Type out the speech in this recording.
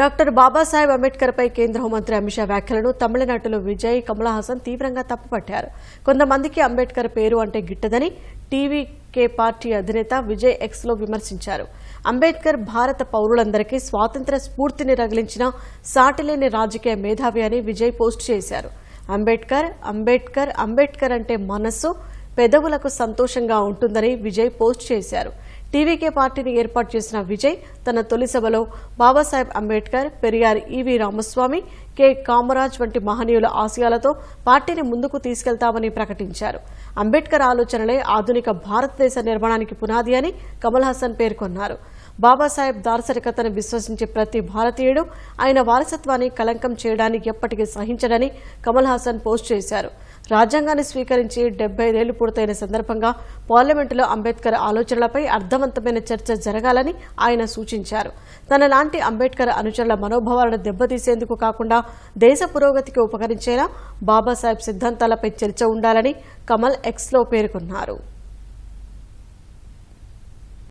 Doctor Babasaheb Ambedkar పై కేంద్ర హోంమంత్రి అమిత్ షా వ్యాఖ్యలను తమిళనాడులో విజయ్ కమల్ హాసన్ తీవ్రంగా తప్పుపట్టారు. కొంతమందికి అంబేద్కర్ పేరు అంటే గిట్టదని టీవీకే పార్టీ అధినేత విజయ్ ఎక్స్లో విమర్శించారు. అంబేద్కర్ భారత పౌరులందరికీ స్వాతంత్ర స్ఫూర్తిని రగిలించిన సాటిలేని రాజకీయ మేధావి అని విజయ్ పోస్ట్ చేశారు. అంబేద్కర్ అంబేద్కర్ అంబేద్కర్ అంటే మనస్సు పెదవులకు సంతోషంగా ఉంటుందని విజయ్ పోస్ట్ చేశారు. టీవీకే పార్టీని ఏర్పాటు చేసిన విజయ్ తన తొలి సభలో బాబాసాహెబ్ అంబేద్కర్, పెరియార్ ఈవీ రామస్వామి, కె కామరాజ్ వంటి మహనీయుల ఆశయాలతో పార్టీని ముందుకు తీసుకెళ్తామని ప్రకటించారు. అంబేద్కర్ ఆలోచనలే ఆధునిక భారతదేశ నిర్మాణానికి పునాది అని కమల్ హాసన్ పేర్కొన్నారు. బాబాసాహెబ్ దార్శనికతను విశ్వసించే ప్రతి భారతీయుడు ఆయన వారసత్వాన్ని కలంకం చేయడానికి ఎప్పటికీ సహించడని కమల్ హాసన్ పోస్ట్ చేశారు. రాజ్యాంగాన్ని స్వీకరించి 75 ఏళ్లు పూర్తయిన సందర్భంగా పార్లమెంటులో అంబేద్కర్ ఆలోచనలపై అర్థవంతమైన చర్చ జరగాలని ఆయన సూచించారు. తనలాంటి అంబేద్కర్ అనుచరుల మనోభావాలను దెబ్బతీసేందుకు కాకుండా దేశ పురోగతికి ఉపకరించేలా బాబాసాహెబ్ సిద్ధాంతాలపై చర్చ ఉండాలని కమల్ ఎక్స్లో పేర్కొన్నారు.